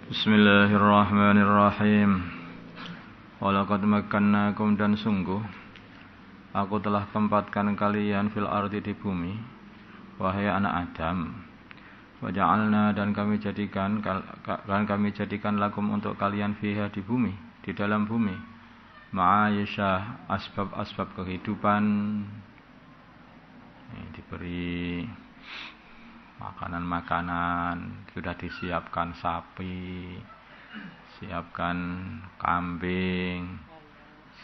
Bismillahirrahmanirrahim. Walaqad makkannakum, dan sungguh aku telah tempatkan kalian fil ardi, di bumi, wahai anak Adam. Wa ja'alna, dan kami jadikan lakum untuk kalian fiha, di bumi, di dalam bumi, ma'ayisyah, asbab-asbab kehidupan. Diberi makanan-makanan, sudah disiapkan sapi, siapkan kambing,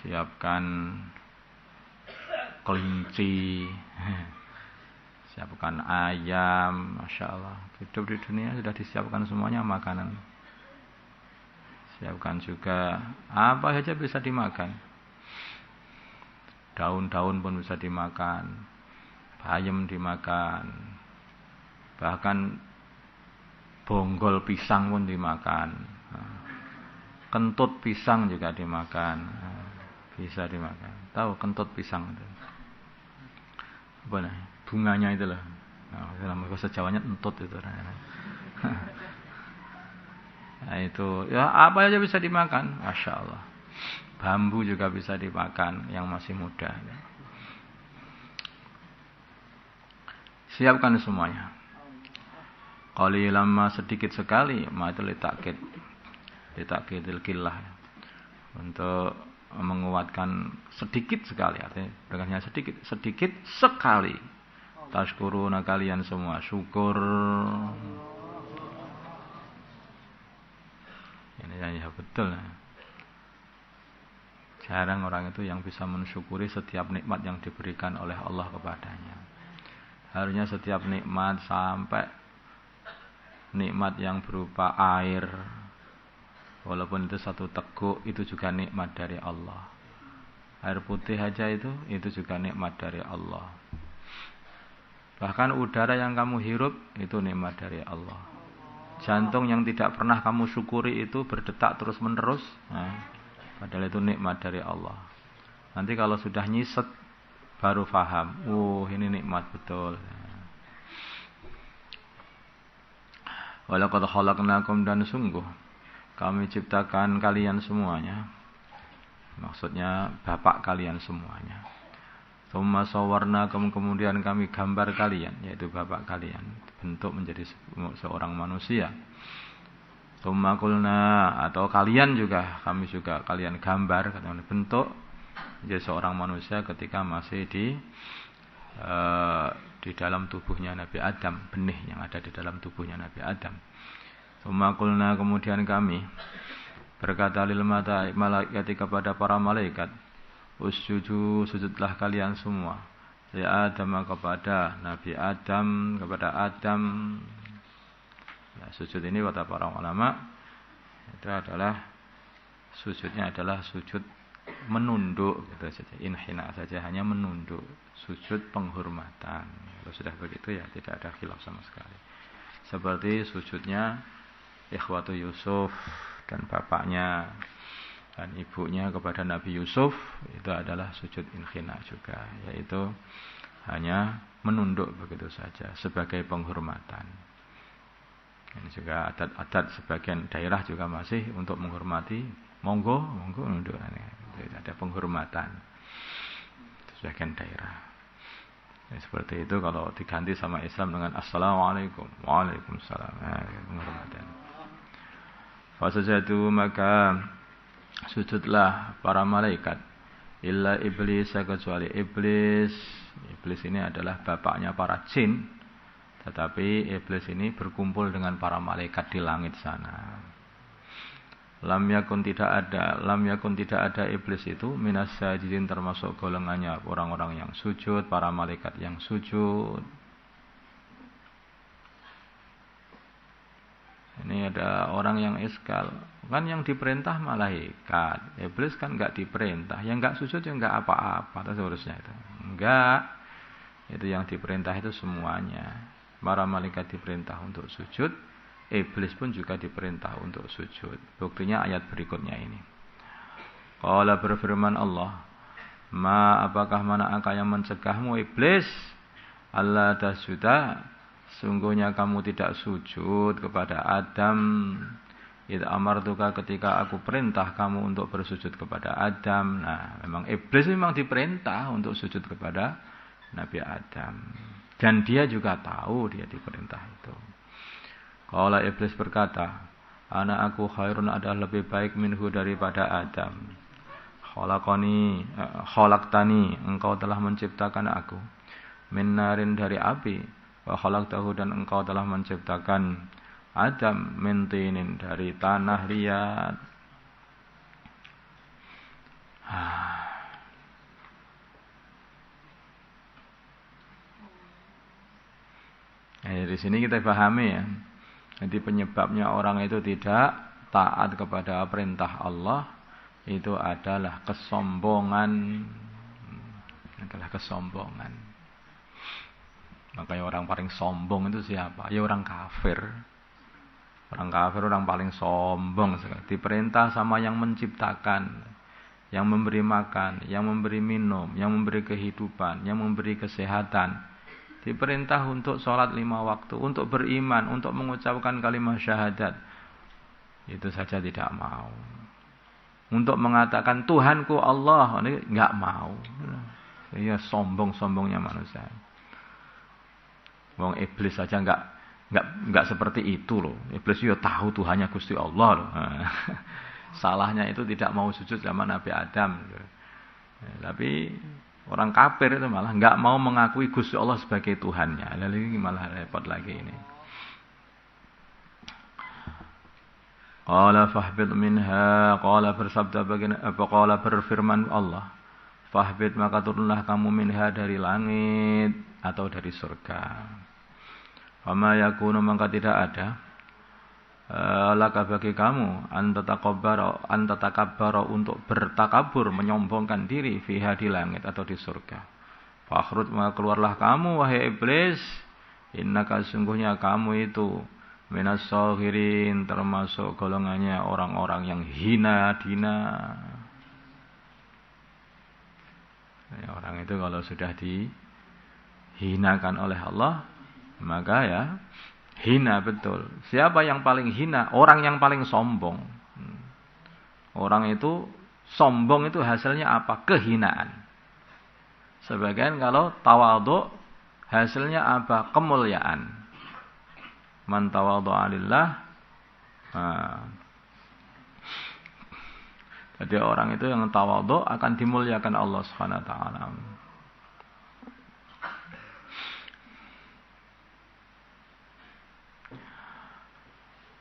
siapkan kelinci, siapkan ayam. Masya Allah, hidup di dunia sudah disiapkan semuanya makanan. Siapkan juga apa saja bisa dimakan. Daun-daun pun bisa dimakan, bayam dimakan, bahkan bonggol pisang pun dimakan, kentut pisang juga dimakan, bisa dimakan. Tahu kentut pisang itu apa nih? Bunganya itu loh. Nama bahasa Jawanya entut itu. Nah, itu ya apa aja bisa dimakan, masya Allah. Bambu juga bisa dimakan yang masih muda. Siapkan semuanya. Qalilan ma, sedikit sekali, ma itu litakidil killah, untuk menguatkan sedikit sekali, artinya dengannya sedikit sekali. Tashkuruna, kalian semua syukur. Ini ya betul. Jarang orang itu yang bisa mensyukuri setiap nikmat yang diberikan oleh Allah kepadanya. Harusnya setiap nikmat, sampai nikmat yang berupa air, walaupun itu satu teguk, itu juga nikmat dari Allah. Air putih aja itu juga nikmat dari Allah. Bahkan udara yang kamu hirup itu nikmat dari Allah. Jantung yang tidak pernah kamu syukuri itu berdetak terus menerus, padahal itu nikmat dari Allah. Nanti kalau sudah nyiset baru faham, ini nikmat betul. Walaqad khalaqnakum, dan sungguh kami ciptakan kalian semuanya. Maksudnya bapak kalian semuanya. Tsumma sawwarnakum, kemudian kami gambar kalian, yaitu bapak kalian, bentuk menjadi seorang manusia. Tsumma qulna, atau kalian gambar, bentuk menjadi seorang manusia ketika masih di dalam tubuhnya Nabi Adam, benih yang ada di dalam tubuhnya Nabi Adam. Tsumma qulna, kemudian kami berkata lil malaikati, kepada para malaikat, usjudu, sujudlah kalian semua, li Adam, kepada Nabi Adam, kepada Adam. Ya, sujud ini kata para ulama itu adalah sujudnya adalah sujud menunduk gitu saja, inhina saja, hanya menunduk, sujud penghormatan. Kalau sudah begitu ya tidak ada khilaf sama sekali. Seperti sujudnya ikhwatu Yusuf dan bapaknya dan ibunya kepada Nabi Yusuf, itu adalah sujud inhina juga, yaitu hanya menunduk begitu saja sebagai penghormatan. Ini juga adat-adat sebagian daerah juga masih untuk menghormati, monggo nunduk. Ada penghormatan sebagian daerah. Seperti itu. Kalau diganti sama Islam dengan assalamualaikum, waalaikumsalam, penghormatan. Fasajadu, maka sujudlah para malaikat, illa iblis, kecuali iblis. Iblis ini adalah bapaknya para jin, tetapi iblis ini berkumpul dengan para malaikat di langit sana. Lam yakun tidak ada iblis itu minas sajidin, termasuk golongannya orang-orang yang sujud, para malaikat yang sujud. Ini ada orang yang iskal, kan yang diperintah malaikat, iblis kan enggak diperintah, yang enggak sujud ya enggak apa-apa, atau seharusnya itu enggak. Itu yang diperintah itu semuanya. Para malaikat diperintah untuk sujud, iblis pun juga diperintah untuk sujud. Buktinya ayat berikutnya ini. Qala, berfirman Allah, ma, apakah manakah yang mencegahmu iblis, Allah tasjuda, sungguhnya kamu tidak sujud kepada Adam, Idza amartuka ketika aku perintah kamu untuk bersujud kepada Adam. Nah, memang iblis memang diperintah untuk sujud kepada Nabi Adam. Dan dia juga tahu dia diperintah itu. Qala iblis berkata, ana aku khairun adalah lebih baik minhu daripada Adam. Khalaqtani engkau telah menciptakan aku min narin dari api wa khalaqtahu dan engkau telah menciptakan Adam min tinin dari tanah liat. Di sini kita pahami ya. Jadi penyebabnya orang itu tidak taat kepada perintah Allah itu adalah kesombongan. Makanya orang paling sombong itu siapa? Ya orang kafir. Orang kafir orang paling sombong sekali. Diperintah sama yang menciptakan, yang memberi makan, yang memberi minum, yang memberi kehidupan, yang memberi kesehatan. Diperintah untuk sholat 5 waktu, untuk beriman, untuk mengucapkan kalimat syahadat. Itu saja tidak mau. Untuk mengatakan Tuhanku Allah, ini enggak mau. Ya sombong-sombongnya manusia. Wong iblis saja enggak seperti itu loh. Iblis ya tahu Tuhannya Gusti Allah loh. Salahnya itu tidak mau sujud sama Nabi Adam. Tapi orang kafir itu malah enggak mau mengakui Gusti Allah sebagai Tuhannya. Lalu ini malah repot lagi ini. Qala fahbit minha, qala bersabda qala berfirman Allah, fahbit maka turunlah kamu minha dari langit atau dari surga. Fama yakunu maka tidak ada laka bagi kamu antatacabbara untuk bertakabur menyombongkan diri fiha di langit atau di surga. Fakhruj maka keluarlah kamu wahai iblis, innaka sungguhnya kamu itu minas saghirin termasuk golongannya orang-orang yang hina dina. Ya, orang itu kalau sudah dihinakan oleh Allah maka ya hina betul. Siapa yang paling hina? Orang yang paling sombong. Orang itu sombong itu hasilnya apa? Kehinaan. Sebagian kalau tawadhu hasilnya apa? Kemuliaan. Man tawadhu'a lillah. Jadi orang itu yang tawadhu akan dimuliakan Allah Subhanahu wa taala.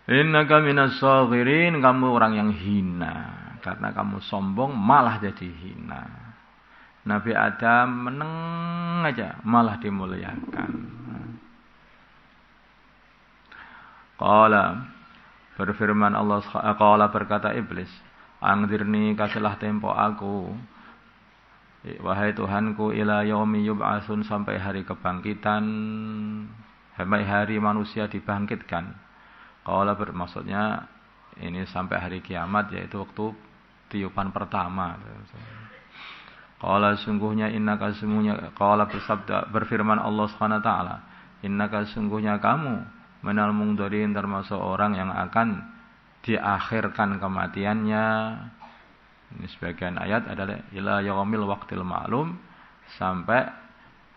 Innaka minas saghirin, kamu orang yang hina. Karena kamu sombong malah jadi hina. Nabi Adam meneng aja malah dimuliakan. Qala berfirman Allah, qala berkata iblis, angdirni kasihlah tempo aku wahai Tuhanku ila yaumi yub'atsun sampai hari kebangkitan, sampai hari manusia dibangkitkan. Qala bermaksudnya ini sampai hari kiamat, yaitu waktu tiupan pertama. Qala sungguhnya innaka sungguhnya, qala bersabda berfirman Allah Subhanahu wa taala, innaka sungguhnya kamu minal mungdarin termasuk orang yang akan diakhirkan kematiannya. Ini sebagian ayat adalah ila yaumil waqtil ma'lum, sampai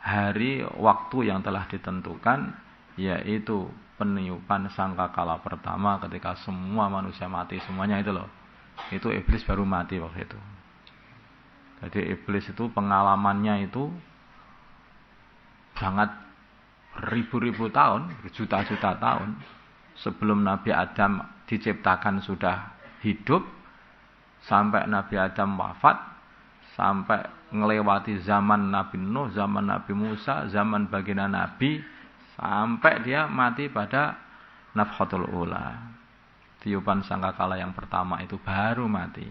hari waktu yang telah ditentukan, yaitu peniupan sangkakala pertama ketika semua manusia mati semuanya itu loh. Itu iblis baru mati waktu itu. Jadi iblis itu pengalamannya itu sangat ribu-ribu tahun, juta-juta tahun sebelum Nabi Adam diciptakan sudah hidup, sampai Nabi Adam wafat, sampai ngelewati zaman Nabi Nuh, zaman Nabi Musa, zaman baginda Nabi, sampai dia mati pada nafkhatul ula. Tiupan sangkakala yang pertama itu baru mati.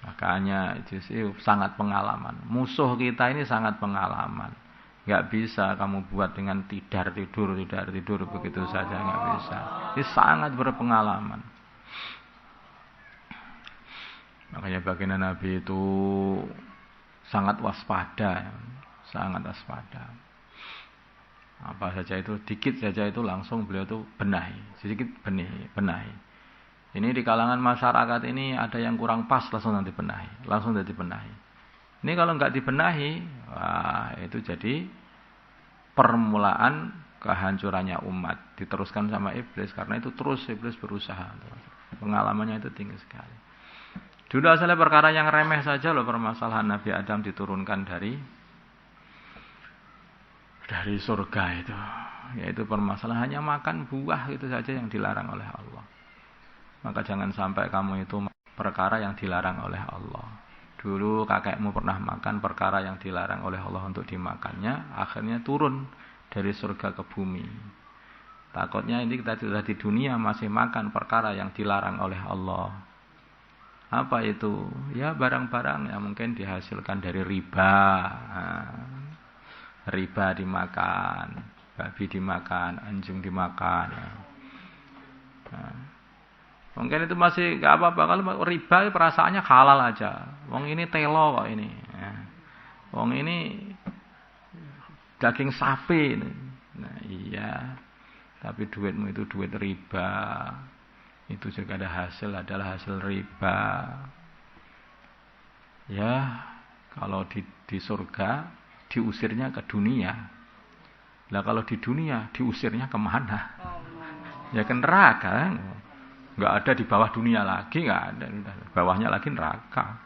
Makanya itu sangat pengalaman. Musuh kita ini sangat pengalaman. Enggak bisa kamu buat dengan tidar tidur begitu saja, enggak bisa. Ini sangat berpengalaman. Makanya baginda Nabi itu sangat waspada, sangat waspada. Apa saja itu, dikit saja itu langsung beliau itu benahi, sedikit benahi. Ini di kalangan masyarakat ini ada yang kurang pas, langsung dibenahi. Ini kalau nggak dibenahi, wah itu jadi permulaan kehancurannya umat. Diteruskan sama iblis, karena itu terus iblis berusaha. Pengalamannya itu tinggi sekali. Dulu asalnya perkara yang remeh saja loh, permasalahan Nabi Adam diturunkan dari surga itu. Yaitu permasalahannya makan buah itu saja yang dilarang oleh Allah. Maka jangan sampai kamu itu perkara yang dilarang oleh Allah. Dulu kakekmu pernah makan perkara yang dilarang oleh Allah untuk dimakannya, akhirnya turun dari surga ke bumi. Takutnya ini kita sudah di dunia masih makan perkara yang dilarang oleh Allah. Apa itu? Ya barang-barang yang mungkin dihasilkan dari riba. Riba dimakan, babi dimakan, anjing dimakan. Mungkin itu masih gak apa-apa. Kalau riba perasaannya halal aja. Wong ini telo kok ini. Wong ini daging sapi. Nah iya. Tapi duitmu itu duit riba. Itu juga adalah hasil riba. Ya, kalau di surga diusirnya ke dunia. Lah kalau di dunia diusirnya kemana? Ya ke neraka. Nggak ada di bawah dunia lagi, nggak ada. Bawahnya lagi neraka.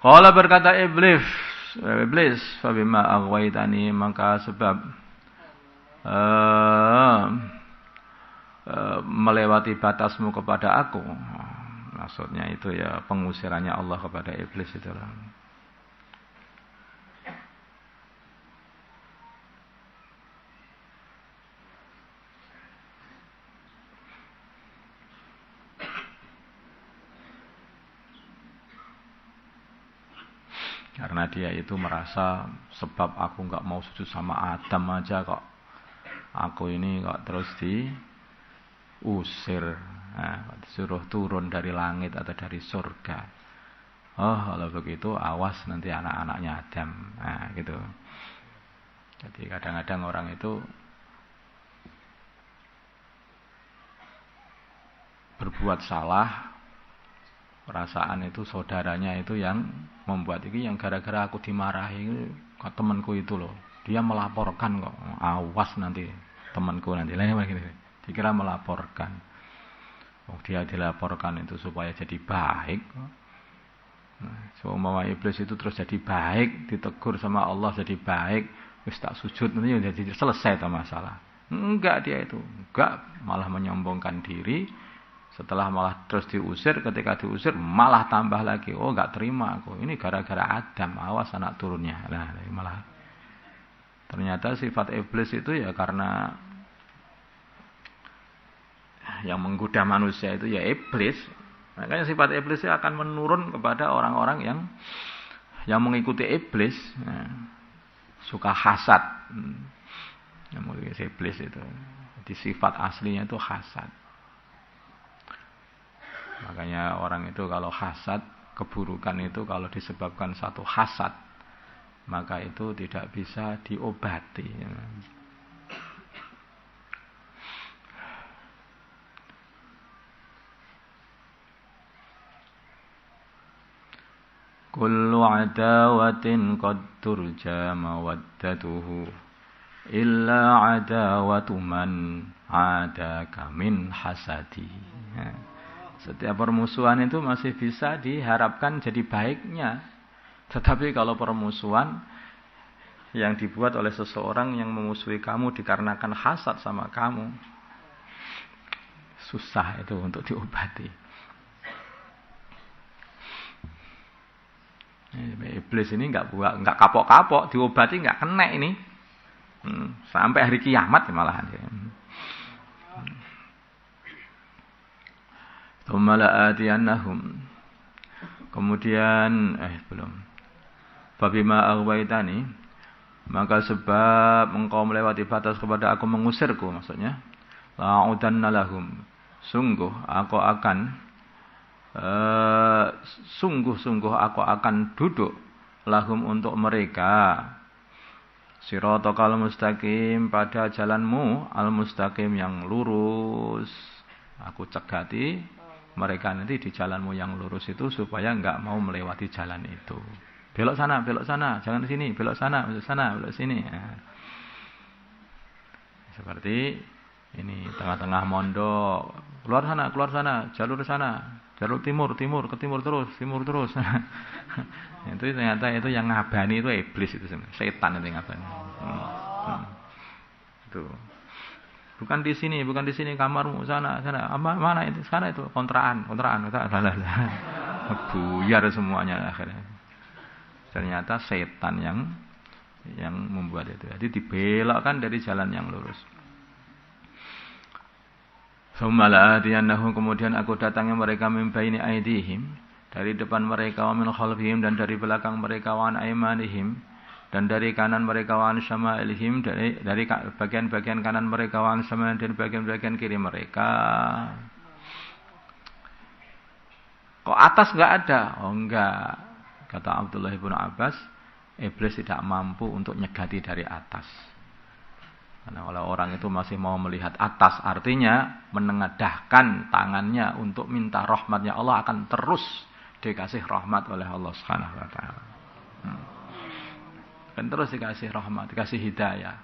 Qala berkata iblis, fabima aghwaytani, maka sebab melewati batasmu kepada aku. Maksudnya itu ya pengusirannya Allah kepada iblis itulah. Karena dia itu merasa sebab aku nggak mau sujud sama Adam aja kok aku ini kok terus diusir, disuruh turun dari langit atau dari surga. Oh kalau begitu awas nanti anak-anaknya Adam, gitu. Jadi kadang-kadang orang itu berbuat salah. Perasaan itu saudaranya itu yang membuat ini, yang gara-gara aku dimarahi kok temanku itu loh, dia melaporkan kok, awas nanti temanku nanti lain begini, dikira melaporkan. Dia dilaporkan itu supaya jadi baik. Seumpama iblis itu terus jadi baik, ditegur sama Allah jadi baik, wis tak sujud nanti jadi selesai tuh masalah. Enggak, dia itu enggak, malah menyombongkan diri. Setelah malah terus diusir, ketika diusir malah tambah lagi. Oh enggak terima aku. Ini gara-gara Adam, awas anak turunnya. Nah, malah ternyata sifat iblis itu ya karena yang menggoda manusia itu ya iblis. Makanya sifat iblis itu akan menurun kepada orang-orang yang mengikuti iblis. Suka hasad. Yang mengikuti iblis itu. Jadi sifat aslinya itu hasad. Makanya orang itu kalau hasad, keburukan itu kalau disebabkan satu hasad, maka itu tidak bisa diobati. Kullu adawatin qad turja mawaddatuhu illa adawatu man adaka min hasadi. Setiap permusuhan itu masih bisa diharapkan jadi baiknya. Tetapi kalau permusuhan yang dibuat oleh seseorang yang memusuhi kamu dikarenakan hasad sama kamu, susah itu untuk diobati. Iblis ini nggak kapok-kapok, diobati nggak kena ini. Sampai hari kiamat malahan. Kemudian belum. Fabima aghwaytani, maka sebab engkau melewati batas kepada aku, mengusirku maksudnya. La'udanna lahum, sungguh aku akan sungguh aku akan duduk lahum untuk mereka. Siratal mustaqim, pada jalanmu al-mustaqim yang lurus. Aku cegati mereka nanti di jalanmu yang lurus itu supaya enggak mau melewati jalan itu. Belok sana, jangan di sini, belok sana, belok sini. Nah. Seperti ini tengah-tengah mondok, keluar sana, jalur sana, jalur timur, ke timur terus. Itu ternyata itu yang ngabani itu iblis itu setan itu yang ngabani. Itu. Bukan di sini kamarmu, sana. Mana itu? Sana itu kontrakan. Buyar semuanya akhirnya. Ternyata setan yang membuat itu. Jadi dibelokkan dari jalan yang lurus. Kemudian aku datangi mereka min baini aidihim, dari depan mereka, wa min khalfihim, dan dari belakang mereka, wa an aimanihim, dan dari kanan mereka, wa an syama'ilihim, dari bagian-bagian kanan mereka, wa an syama'ilihim, dan bagian-bagian kiri mereka. Kok atas enggak ada? Oh enggak. Kata Abdullah bin Abbas, iblis tidak mampu untuk nyegati dari atas. Karena kalau orang itu masih mau melihat atas, artinya menengadahkan tangannya untuk minta rahmatnya Allah, akan terus dikasih rahmat oleh Allah Subhanahu wa taala. Akan terus dikasih rahmat, dikasih hidayah.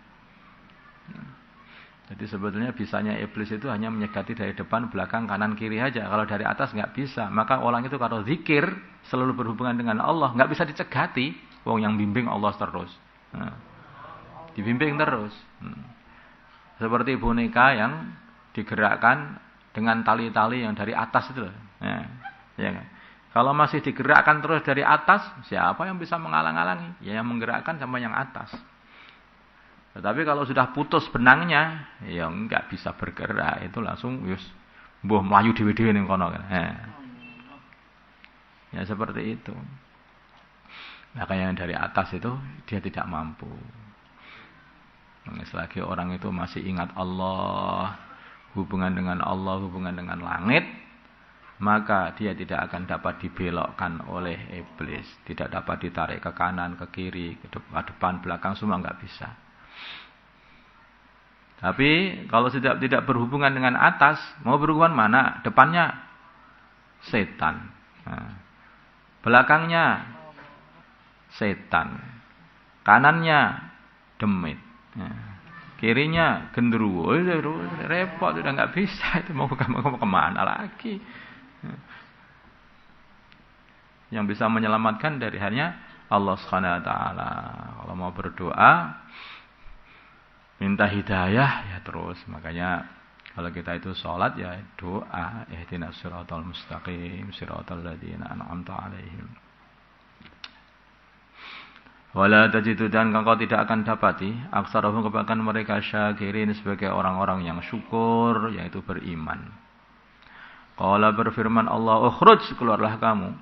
Jadi sebetulnya bisanya iblis itu hanya menyegati dari depan, belakang, kanan, kiri aja. Kalau dari atas nggak bisa. Maka orang itu kalau zikir selalu berhubungan dengan Allah, nggak bisa dicegati. Wong yang bimbing Allah terus. Dibimbing terus. Seperti boneka yang digerakkan dengan tali-tali yang dari atas itu. Ya kan? Kalau masih digerakkan terus dari atas, siapa yang bisa menghalang-halangi? Ya yang menggerakkan sama yang atas. Tetapi kalau sudah putus benangnya, ya enggak bisa bergerak. Itu langsung mbuh mlayu dhewe-dhewe ning kono kan. Ya seperti itu. Maka yang dari atas itu dia tidak mampu. Selagi orang itu masih ingat Allah, hubungan dengan Allah, hubungan dengan langit, maka dia tidak akan dapat dibelokkan oleh iblis. Tidak dapat ditarik ke kanan, ke kiri, ke depan, belakang, semua enggak bisa. Tapi kalau tidak berhubungan dengan atas, mau berhubungan mana? Depannya setan. Belakangnya setan. Kanannya demit. Kirinya genderuwo. Repot, sudah nggak bisa. Itu mau kemana lagi? Yang bisa menyelamatkan dari hanya Allah Subhanahu wa taala. Kalau mau berdoa, minta hidayah ya terus. Makanya kalau kita itu sholat ya doa, ihdinas siratal mustaqim, siratal ladzina an'amta 'alaihim. Wala tajidu, dan engkau tidak akan dapati aksarahum, kebanyakan mereka syakirin, sebagai orang-orang yang syukur, yaitu beriman. Qala, berfirman Allah, ukhruj, keluarlah kamu,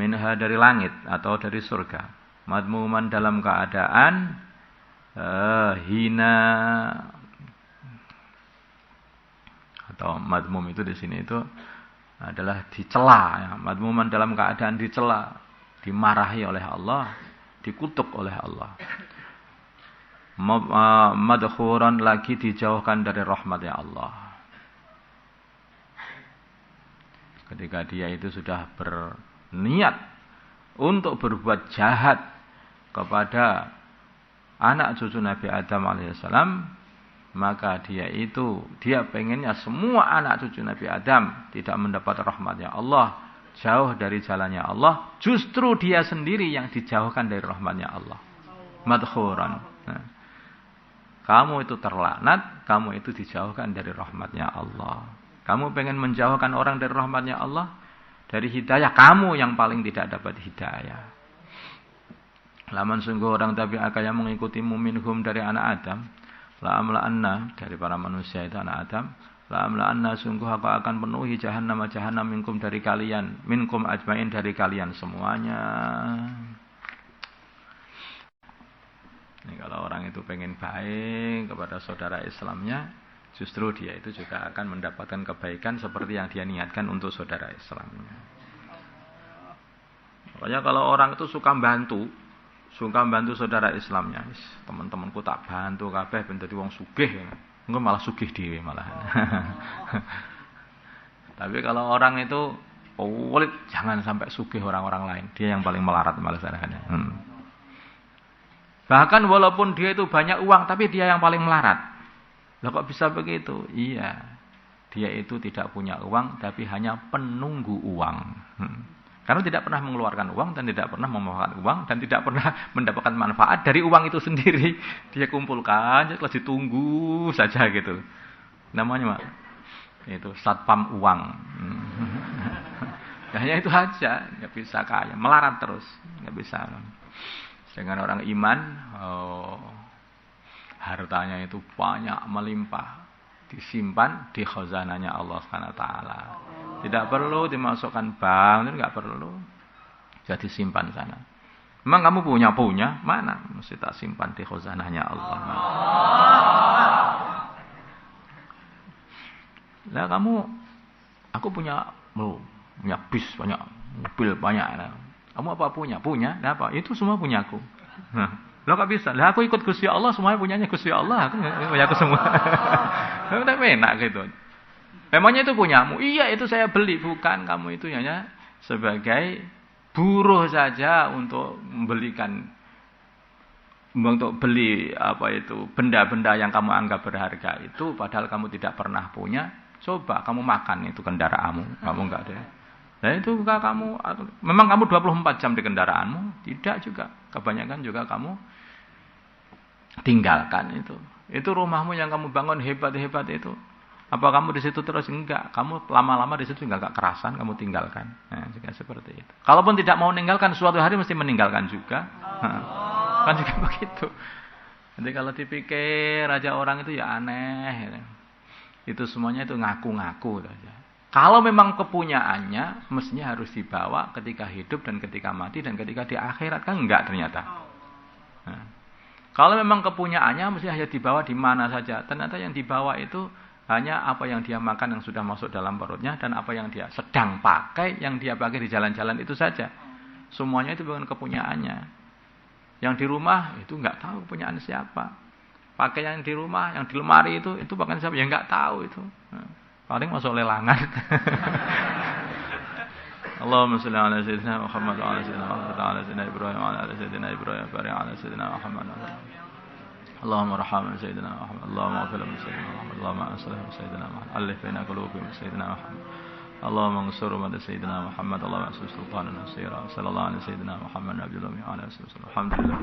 minha, dari langit atau dari surga, madmuman, dalam keadaan hina, atau madmum itu di sini itu adalah dicela, ya. Madmuman dalam keadaan dicela, dimarahi oleh Allah, dikutuk oleh Allah. Madkhuran, lagi dijauhkan dari rahmatnya Allah. Ketika dia itu sudah berniat untuk berbuat jahat kepada anak cucu Nabi Adam alaihissalam, maka dia pengennya semua anak cucu Nabi Adam tidak mendapat rahmatnya Allah, jauh dari jalannya Allah. Justru dia sendiri yang dijauhkan dari rahmatnya Allah. Madkhuran. Kamu itu terlaknat, kamu itu dijauhkan dari rahmatnya Allah. Kamu pengen menjauhkan orang dari rahmatnya Allah, dari hidayah, kamu yang paling tidak dapat hidayah. Laman sungguh orang tabi'aka yang mengikutimu minhum, dari anak Adam, la amla'anna, dari para manusia itu anak Adam, la amla'anna, sungguh aku akan penuhi jahannam minkum, dari kalian, minkum ajmain, dari kalian semuanya. Ini kalau orang itu pengen baik kepada saudara Islamnya, justru dia itu juga akan mendapatkan kebaikan seperti yang dia niatkan untuk saudara Islamnya. Makanya kalau orang itu suka bantu, sungkan bantu saudara Islamnya. Teman-temanku tak bantu kabeh ben dadi wong sugih. Engko malah sugih dhewe malahan. Tapi kalau orang itu pelit, jangan sampai sugih orang-orang lain. Dia yang paling melarat malah sebenarnya. Bahkan walaupun dia itu banyak uang, tapi dia yang paling melarat. Lah kok bisa begitu? Iya. Dia itu tidak punya uang, tapi hanya penunggu uang. Karena tidak pernah mengeluarkan uang dan tidak pernah memanfaatkan uang dan tidak pernah mendapatkan manfaat dari uang itu sendiri. Dia kumpulkan, terus ditunggu saja gitu. Namanya itu satpam uang. Hanya itu aja, nggak bisa kaya, melarat terus, nggak bisa. Dengan orang iman, hartanya itu banyak melimpah, disimpan di khazanahnya Allah Subhanahu wa taala. Tidak perlu dimasukkan bank, itu enggak perlu. Jadi simpan sana. Memang kamu punya, mana? Mesti tak simpan di khazanahnya Allah. Lah aku punya bis banyak, mobil banyak. Kamu apa punya? Punya, nah apa? Itu semua punyaku. Lah kok bisa? Lah aku ikut Gusti Allah, semuanya punyanya Gusti Allah, aku punya aku semua. Udah enak gitu. Memangnya itu punyamu? Iya, itu saya beli, bukan kamu itu hanya sebagai buruh saja untuk beli benda-benda yang kamu anggap berharga itu, padahal kamu tidak pernah punya. Coba kamu makan itu kendaraanmu, kamu enggak ada. Nah itu juga memang kamu 24 jam di kendaraanmu? Tidak juga. Kebanyakan juga kamu tinggalkan itu. Itu rumahmu yang kamu bangun hebat-hebat itu. Apa kamu di situ terus? Enggak. Kamu lama-lama di situ enggak kerasan, kamu tinggalkan. Nah, juga seperti itu. Kalaupun tidak mau meninggalkan, suatu hari mesti meninggalkan juga. Kan juga begitu. Nanti kalau dipikir raja orang itu ya aneh. Itu semuanya itu ngaku-ngaku saja. Kalau memang kepunyaannya, mestinya harus dibawa ketika hidup dan ketika mati dan ketika di akhirat. Kan enggak ternyata. Nah, kalau memang kepunyaannya, mestinya hanya dibawa di mana saja. Ternyata yang dibawa itu hanya apa yang dia makan yang sudah masuk dalam perutnya dan apa yang dia sedang pakai, yang dia pakai di jalan-jalan itu saja. Semuanya itu bukan kepunyaannya. Yang di rumah itu enggak tahu kepunyaan siapa. Pakaian yang di rumah, yang di lemari itu pakaian siapa? Ya enggak tahu itu. Nah, paling masuk lelangan. Allahumma shalli ala sayyidina Muhammad wa ala sayyidina Muhammad wa ala sayyidina Ibrahim wa ala sayyidina Ibrahim wa ala sayyidina Muhammad. Allahumma arhamna sayyidina Muhammad. Allahumma ighfir lana sayyidina Muhammad. Allahumma aslih sayyidina Muhammad. Alif baina qulubihim sayyidina Muhammad. Allahumma ansur ummat sayyidina Muhammad. Allahumma ansur sultanan nasira. Sallallahu alaihi sayyidina Muhammad nabiyil ummi wa ala alihi wasallam. Alhamdulillah.